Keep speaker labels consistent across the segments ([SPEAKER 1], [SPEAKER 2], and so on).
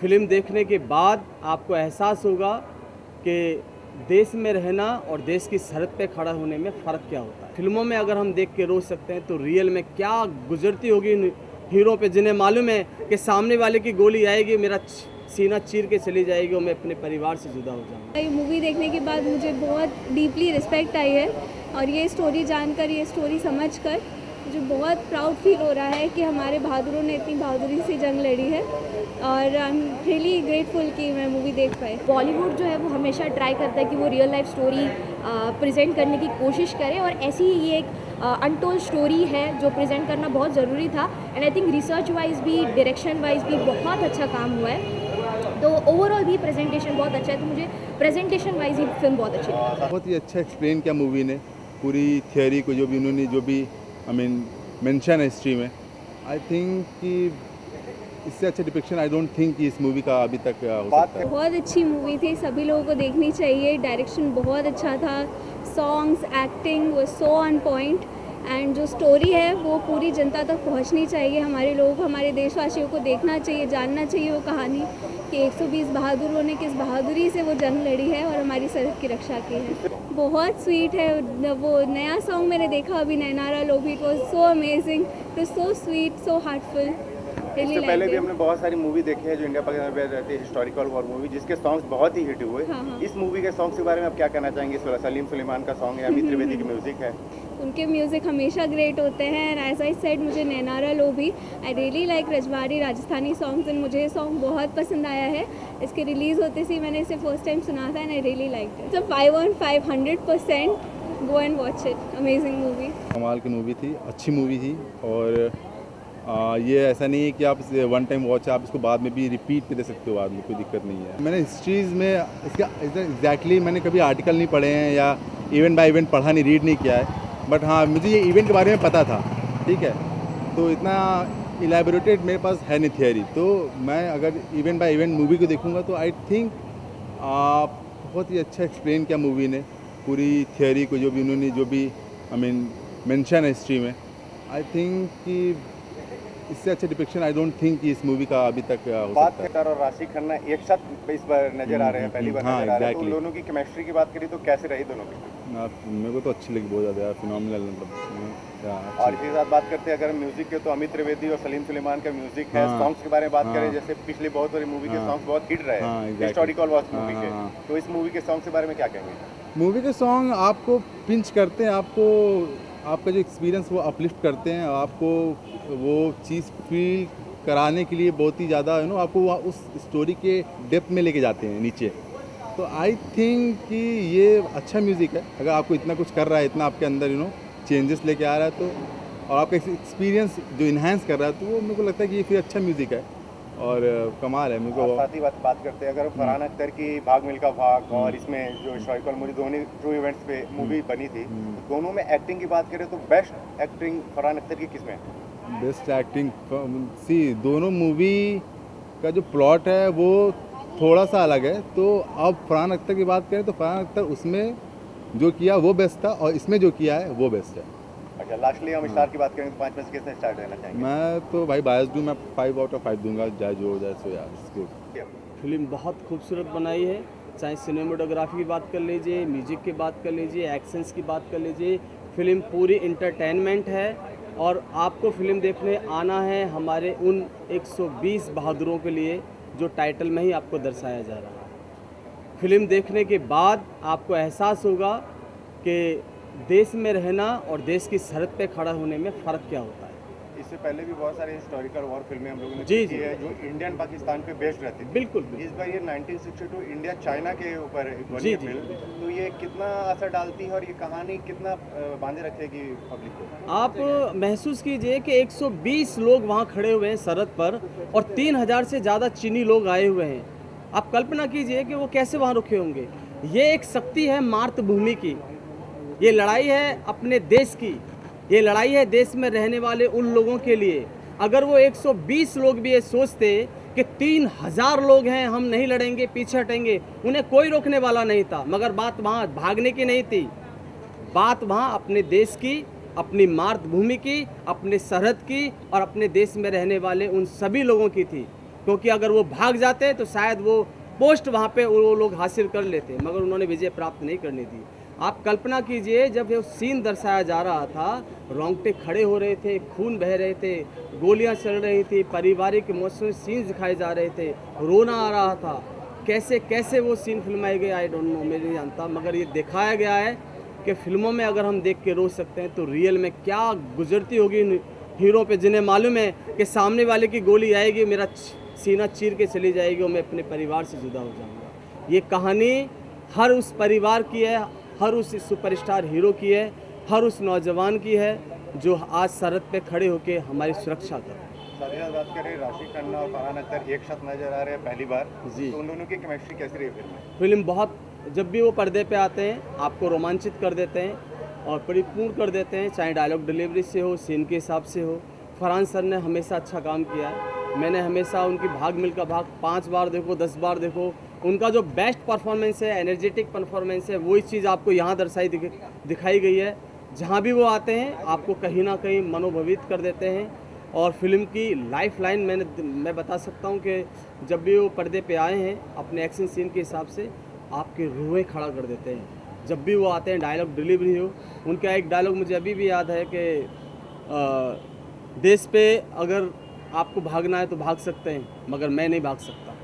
[SPEAKER 1] Film देखने के बाद आपको एहसास होगा कि देश में रहना और देश की सरहद पे खड़ा होने में फ़र्क क्या होता है। फिल्मों में अगर हम देख के रोज सकते हैं तो रियल में क्या गुजरती होगी इन हीरो पे, जिन्हें मालूम है कि सामने वाले की गोली आएगी, मेरा सीना चीर के चली जाएगी और मैं अपने परिवार से जुदा हो जाऊँगा।
[SPEAKER 2] ये मूवी देखने के बाद मुझे बहुत डीपली रिस्पेक्ट आई है और ये स्टोरी जानकर, ये स्टोरी समझकर मुझे बहुत प्राउड फील हो रहा है कि हमारे बहादुरों ने इतनी बहादुरी से जंग लड़ी है और आई एम रियली ग्रेटफुल कि मैं मूवी देख पाई।
[SPEAKER 3] बॉलीवुड जो है वो हमेशा ट्राई करता है कि वो रियल लाइफ स्टोरी प्रेजेंट करने की कोशिश करे और ऐसी ही ये एक अनटोल्ड स्टोरी है जो प्रेजेंट करना बहुत ज़रूरी था। And I think research wise भी, डायरेक्शन वाइज भी बहुत अच्छा काम हुआ है। तो ओवरऑल भी प्रेजेंटेशन बहुत अच्छा है, तो मुझे प्रेजेंटेशन वाइज ही फिल्म बहुत अच्छी लगी।
[SPEAKER 4] बहुत ही अच्छा एक्सप्लेन किया मूवी ने, पूरी थियोरी को जो भी उन्होंने जो भी मेंशन है हिस्ट्री में। आई थिंक कि इससे अच्छा डिपिक्शन आई डोंट थिंक कि इस मूवी का अभी तक हो सकता है।
[SPEAKER 2] बहुत अच्छी मूवी थी, सभी लोगों को देखनी चाहिए। डायरेक्शन बहुत अच्छा था, सॉन्ग्स, एक्टिंग वो सो ऑन पॉइंट एंड जो स्टोरी है वो पूरी जनता तक पहुंचनी चाहिए। हमारे लोग, हमारे देशवासियों को देखना चाहिए, जानना चाहिए वो कहानी कि 120 बहादुरों ने किस बहादुरी से वो जंग लड़ी है और हमारी सरहद की रक्षा की है। बहुत स्वीट है वो नया सॉन्ग मैंने देखा अभी, नैनारा लोभी, it was so amazing, it was so sweet, so heartful.
[SPEAKER 5] इससे पहले भी हमने बहुत सारी मूवी देखी है जो इंडिया पाकिस्तान में रहती है, हिस्टोरिकल वॉर मूवी, जिसके सॉन्ग्स बहुत ही हिट हुए।
[SPEAKER 2] हाँ।
[SPEAKER 5] इस मूवी के सॉन्ग्स के बारे में आप क्या कहना चाहेंगे? सलीम सुलेमान का सॉन्ग है, अमित त्रिवेदी की म्यूजिक है।
[SPEAKER 2] उनके म्यूज़िक हमेशा ग्रेट होते हैं एंड एज आई सेड मुझे नैनारा लोभी, I really like Rajwadi Rajasthani songs and मुझे ये सॉन्ग बहुत पसंद आया है। इसके रिलीज़ होते से मैंने इसे फर्स्ट टाइम सुना था and I really like it. So 5 on 5 100% go and watch it, amazing movie.
[SPEAKER 4] कमाल की मूवी थी, अच्छी मूवी थी और ये ऐसा नहीं है कि आप वन टाइम वॉच, आप इसको बाद में भी रिपीट पे दे सकते हो, बाद में कोई दिक्कत नहीं है। मैंने हिस्ट्रीज़ में इसका एग्जैक्टली मैंने कभी आर्टिकल नहीं पढ़े हैं या इवेंट बाय इवेंट पढ़ा नहीं, रीड नहीं किया है, बट हाँ मुझे ये इवेंट के बारे में पता था, ठीक है। तो इतना इलेबोरेटेड मेरे पास है नहीं थियोरी, तो मैं अगर इवेंट बाय इवेंट मूवी को देखूँगा तो आई थिंक बहुत ही अच्छा एक्सप्लेन किया मूवी ने, पूरी थियोरी को जो भी उन्होंने जो भी मेंशन है हिस्ट्री में। आई थिंक कि इससे अच्छा डिपिक्शन आई डोंट थिंक कि इस मूवी का अभी तक हो सकता है।
[SPEAKER 5] और राशि खन्ना एक साथ इस बार नजर आ रहे हैं, पहली बार नजर आ रहे हैं, तो दोनों की केमिस्ट्री की बात करी तो कैसे रही दोनों की?
[SPEAKER 4] मेरे को तो अच्छी लगी बहुत ज़्यादा यार, फिनोमिनल मतलब।
[SPEAKER 5] और इसी साथ बात करते हैं अगर म्यूजिक के, तो अमित त्रिवेदी और सलीम सुलेमान का म्यूजिक है। सॉन्ग्स के बारे में बात करें, जैसे पिछली बहुत सारी मूवी के सॉन्ग्स बहुत हिट रहे हैं, हिस्टोरिकल वॉर मूवी के, तो इस मूवी के सॉन्ग के बारे में क्या कहेंगे?
[SPEAKER 4] मूवी के सॉन्ग आपको पिंच करते हैं, आपको आपका जो एक्सपीरियंस वो अपलिफ्ट करते हैं, आपको वो चीज़ फील कराने के लिए बहुत ही ज़्यादा आपको उस स्टोरी के डेप्थ में लेके जाते हैं नीचे। तो आई थिंक कि ये अच्छा म्यूज़िक है, अगर आपको इतना कुछ कर रहा है, इतना आपके अंदर चेंजेस लेके आ रहा है, तो और आपका एक्सपीरियंस जो इन्हांस कर रहा है, तो वो मेरे को लगता है कि ये फिर अच्छा म्यूज़िक है और कमाल है। मेरे को
[SPEAKER 5] साथ ही बात करते हैं अगर फरहान अख्तर की भाग मिल्खा भाग और इसमें जो हिस्टोरिकल मूवी, दोनों ट्रू इवेंट्स पे मूवी बनी थी, तो दोनों में एक्टिंग की बात करें तो बेस्ट एक्टिंग फरहान अख्तर की किसमें?
[SPEAKER 4] बेस्ट एक्टिंग दोनों मूवी का जो प्लॉट है वो थोड़ा सा अलग है, तो अब फरहान अख्तर की बात करें तो फरहान अख्तर उसमें जो किया वो बेस्ट था और इसमें जो किया है वो बेस्ट है।
[SPEAKER 5] अच्छा, लास्टली हम स्टार की बात करेंगे तो 5 में से किसने स्टार देना चाहेंगे?
[SPEAKER 4] मैं तो भाई बायस दूँ, मैं 5 out of 5 दूंगा, चाहे जो हो जाए सो यार। इसको
[SPEAKER 1] फिल्म बहुत खूबसूरत बनाई है, चाहे सिनेमेटोग्राफी की बात कर लीजिए, म्यूजिक की बात कर लीजिए, एक्शंस की बात कर लीजिए, फिल्म पूरी इंटरटेनमेंट है और आपको फिल्म देखने आना है हमारे उन 120 बहादुरों के लिए जो टाइटल में ही आपको दर्शाया जा रहा है। फिल्म देखने के बाद आपको एहसास होगा कि देश में रहना और देश की सरहद पे खड़ा होने में फ़र्क क्या होता है।
[SPEAKER 5] इससे पहले भी बहुत सारे हिस्टोरिकल वॉर फिल्में हम लोगों ने
[SPEAKER 1] जी
[SPEAKER 5] देखी है जो इंडियन पाकिस्तान पे बेस्ड रहती थी।
[SPEAKER 1] बिल्कुल।
[SPEAKER 5] इस बार ये 1962 इंडिया चाइना के ऊपर बनी
[SPEAKER 1] जी,
[SPEAKER 5] है फिल्म, तो ये कितना असर डालती है और ये कहानी कितना बांधे रखेगी पब्लिक को? आप
[SPEAKER 1] महसूस कीजिए कि 120 लोग वहाँ खड़े हुए हैं सरहद पर और 3000 से ज़्यादा चीनी लोग आए हुए हैं। आप कल्पना कीजिए कि वो कैसे वहाँ रुके होंगे। ये एक शक्ति है मातृभूमि की, ये लड़ाई है अपने देश की, ये लड़ाई है देश में रहने वाले उन लोगों के लिए। अगर वो 120 लोग भी ये सोचते कि 3000 लोग हैं, हम नहीं लड़ेंगे, पीछे हटेंगे, उन्हें कोई रोकने वाला नहीं था। मगर बात वहाँ भागने की नहीं थी, बात वहाँ अपने देश की, अपनी मातृभूमि की, अपने सरहद की और अपने देश में रहने वाले उन सभी लोगों की थी। क्योंकि अगर वो भाग जाते तो शायद वो पोस्ट वहाँ पे वो लोग हासिल कर लेते, मगर उन्होंने विजय प्राप्त नहीं करने दी। आप कल्पना कीजिए, जब ये सीन दर्शाया जा रहा था, रोंगटे खड़े हो रहे थे, खून बह रहे थे, गोलियां चल रही थी, पारिवारिक इमोशनल सीन्स दिखाए जा रहे थे, रोना आ रहा था। कैसे कैसे वो सीन फिल्माए गए आई डोंट नो, मैं नहीं जानता, मगर ये दिखाया गया है कि फिल्मों में अगर हम देख के रो सकते हैं तो रियल में क्या गुजरती होगी इन हीरो पे, जिन्हें मालूम है कि सामने वाले की गोली आएगी, मेरा सीना चीर के चली जाएगी और मैं अपने परिवार से जुदा हो जाऊंगा। ये कहानी हर उस परिवार की है, हर उस सुपरस्टार हीरो की है, हर उस नौजवान की है जो आज सरहद पे खड़े होकर हमारी सुरक्षा कर।
[SPEAKER 5] साथ बात करें, राशि खन्ना और फरहान अख्तर एक साथ नजर आ रहे हैं पहली बार
[SPEAKER 1] जी,
[SPEAKER 5] तो उन दोनों की केमिस्ट्री कैसी रही फिल्म में?
[SPEAKER 1] फिल्म बहुत, जब भी वो पर्दे पे आते हैं आपको रोमांचित कर देते हैं और परिपूर्ण कर देते हैं, चाहे डायलॉग डिलीवरी से हो, सीन के हिसाब से हो। फरहान सर ने हमेशा अच्छा काम किया है, मैंने हमेशा उनकी भाग मिल्खा भाग 5 बार देखो 10 बार देखो, उनका जो बेस्ट परफॉर्मेंस है, एनर्जेटिक परफॉर्मेंस है, वही चीज़ आपको यहाँ दिखाई गई है। जहाँ भी वो आते हैं आपको कहीं ना कहीं मनोभवित कर देते हैं। और फिल्म की लाइफ लाइन मैं बता सकता हूँ कि जब भी वो पर्दे पे आए हैं अपने एक्शन सीन के हिसाब से आपके रूहें खड़ा कर देते हैं। जब भी वो आते हैं डायलॉग डिलीवरी हो, उनका एक डायलॉग मुझे अभी भी याद है कि देश पे अगर आपको भागना है तो भाग सकते हैं, मगर मैं नहीं भाग सकता,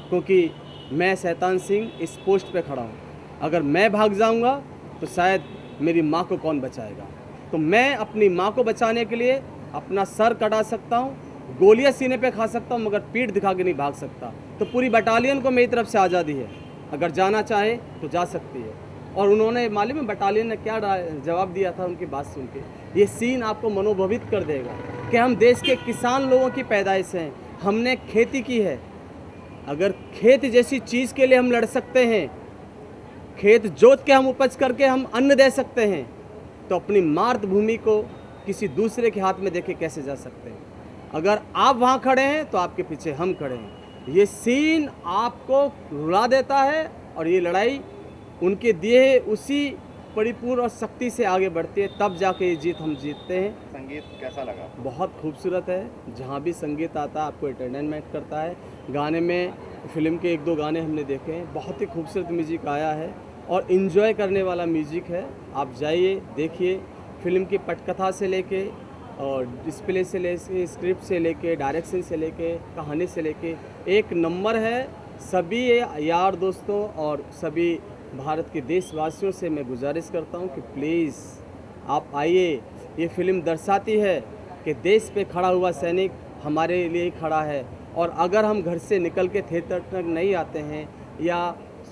[SPEAKER 1] क्योंकि मैं शैतान सिंह इस पोस्ट पे खड़ा हूँ। अगर मैं भाग जाऊँगा तो शायद मेरी माँ को कौन बचाएगा। तो मैं अपनी माँ को बचाने के लिए अपना सर कटा सकता हूँ, गोलियाँ सीने पे खा सकता हूँ, मगर पीठ दिखा के नहीं भाग सकता। तो पूरी बटालियन को मेरी तरफ से आज़ादी है, अगर जाना चाहे तो जा सकती है। और उन्होंने मालूम है बटालियन ने क्या जवाब दिया था उनकी बात सुन के। ये सीन आपको मनोभवित कर देगा कि हम देश के किसान लोगों की पैदाइश हैं, हमने खेती की है। अगर खेत जैसी चीज़ के लिए हम लड़ सकते हैं, खेत जोत के हम उपज करके हम अन्न दे सकते हैं, तो अपनी मातृभूमि को किसी दूसरे के हाथ में देके कैसे जा सकते हैं। अगर आप वहाँ खड़े हैं तो आपके पीछे हम खड़े हैं। ये सीन आपको रुला देता है और ये लड़ाई उनके दिए उसी परिपूर्ण और शक्ति से आगे बढ़ती है, तब जाके ये जीत हम जीतते हैं।
[SPEAKER 5] संगीत कैसा लगा?
[SPEAKER 1] बहुत खूबसूरत है, जहाँ भी संगीत आता है आपको एंटरटेनमेंट करता है। गाने में फिल्म के 1-2 गाने हमने देखे हैं, बहुत ही खूबसूरत म्यूजिक आया है और इन्जॉय करने वाला म्यूजिक है। आप जाइए देखिए, फिल्म की पटकथा से लेके और डिस्प्ले से लेके, स्क्रिप्ट से लेके, डायरेक्शन से लेके, कहानी से लेके एक नंबर है। सभी यार दोस्तों और सभी भारत के देशवासियों से मैं गुजारिश करता हूं कि प्लीज़ आप आइए। ये फिल्म दर्शाती है कि देश पे खड़ा हुआ सैनिक हमारे लिए ही खड़ा है, और अगर हम घर से निकल के थिएटर तक नहीं आते हैं या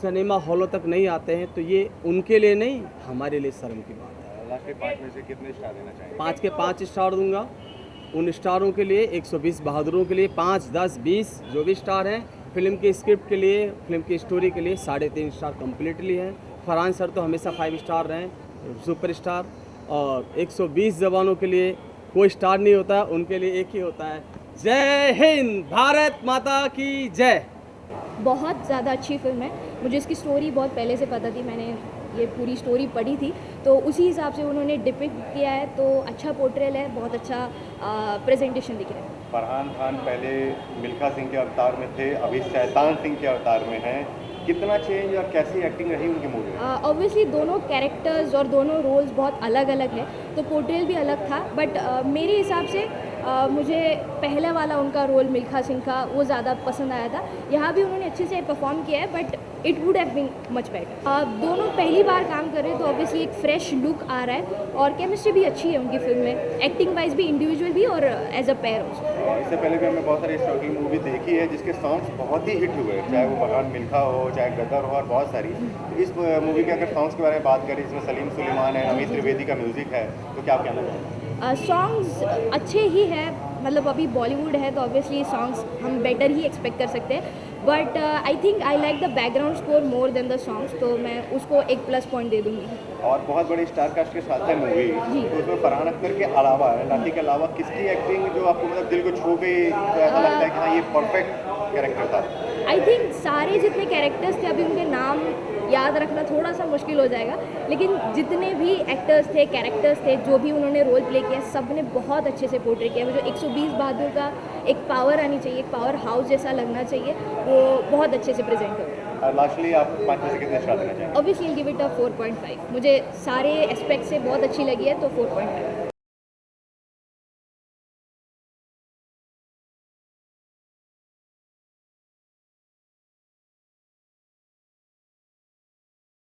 [SPEAKER 1] सिनेमा हॉलों तक नहीं आते हैं तो ये उनके लिए नहीं, हमारे लिए शर्म की बात है।
[SPEAKER 5] लास्ट में 5 में से कितने स्टार देना चाहेंगे?
[SPEAKER 1] 5 के 5 स्टार दूंगा। उन स्टारों के लिए 120 बहादुरों के लिए 5, 10, 20 जो भी स्टार हैं। फिल्म की स्क्रिप्ट के लिए, फिल्म की स्टोरी के लिए 3.5 स्टार कम्प्लीटली हैं। फरहान सर तो हमेशा 5 स्टार रहे हैं, सुपर स्टार। और 120 जवानों के लिए कोई स्टार नहीं होता, उनके लिए एक ही होता है। जय हिंद, भारत माता की जय।
[SPEAKER 3] बहुत ज़्यादा अच्छी फिल्म है। मुझे इसकी स्टोरी बहुत पहले से पता थी, मैंने ये पूरी स्टोरी पढ़ी थी, तो उसी हिसाब से उन्होंने डिपिक्ट किया है। तो अच्छा पोर्ट्रेल है, बहुत अच्छा प्रेजेंटेशन दिख रहा है।
[SPEAKER 5] फरहान खान पहले मिल्खा सिंह के अवतार में थे, अभी शैतान सिंह के अवतार में हैं। कितना चेंज और कैसी एक्टिंग रही उनकी मूवी में?
[SPEAKER 3] ऑब्वियसली दोनों कैरेक्टर्स और दोनों रोल्स बहुत अलग अलग है, तो पोर्ट्रेल भी अलग था। बट मेरे हिसाब से मुझे पहले वाला उनका रोल मिल्खा सिंह का वो ज़्यादा पसंद आया था। यहाँ भी उन्होंने अच्छे से परफॉर्म किया है, but it would have been much better. दोनों पहली बार काम कर रहे हैं, तो ऑब्वियसली एक फ्रेश लुक आ रहा है और केमिस्ट्री भी अच्छी है उनकी फिल्म में, एक्टिंग वाइज भी, इंडिविजुअल भी और एज अ पेयर ऑल्सो।
[SPEAKER 5] इससे पहले भी हमने बहुत सारी स्टोरी मूवी देखी है जिसके सॉन्ग्स बहुत ही हिट हुए, चाहे वो भगवान मिल्खा हो, चाहे गदर हो, और बहुत सारी। इस मूवी के अगर सॉन्ग्स के बारे में बात करें, इसमें सलीम सुलेमान है, अमित त्रिवेदी का म्यूजिक है, तो क्या आप कहना चाहेंगे?
[SPEAKER 3] सॉन्ग्स अच्छे ही हैं, मतलब अभी बॉलीवुड है तो ऑब्वियसली सॉन्ग्स हम बेटर ही एक्सपेक्ट कर सकते हैं। But I think I like the background score more than the songs, तो मैं उसको एक प्लस पॉइंट दे दूँगी। और
[SPEAKER 5] बहुत बड़ी स्टार कास्ट के साथ है मूवी, तो उसमें फरहान अख्तर के अलावा, लाठी के अलावा किसकी एक्टिंग जो आपको मतलब दिल को छू गई, तो ऐसा लगता है कि हाँ ये परफेक्ट कैरेक्टर था?
[SPEAKER 3] आई थिंक सारे जितने कैरेक्टर्स थे, अभी उनके नाम याद रखना थोड़ा सा मुश्किल हो जाएगा, लेकिन जितने भी एक्टर्स थे, कैरेक्टर्स थे, जो भी उन्होंने रोल प्ले किया, सब ने बहुत अच्छे से पोर्ट्रे किया। वो जो 120 बहादुर का एक पावर आनी चाहिए, एक पावर हाउस जैसा लगना चाहिए, वो बहुत अच्छे से प्रेजेंट हो।
[SPEAKER 5] लास्टली आप 5 में से कितने स्टार देना चाहेंगे?
[SPEAKER 3] Obviously give it a 4.5। मुझे सारे एस्पेक्ट से बहुत अच्छी लगी है, तो 4.5।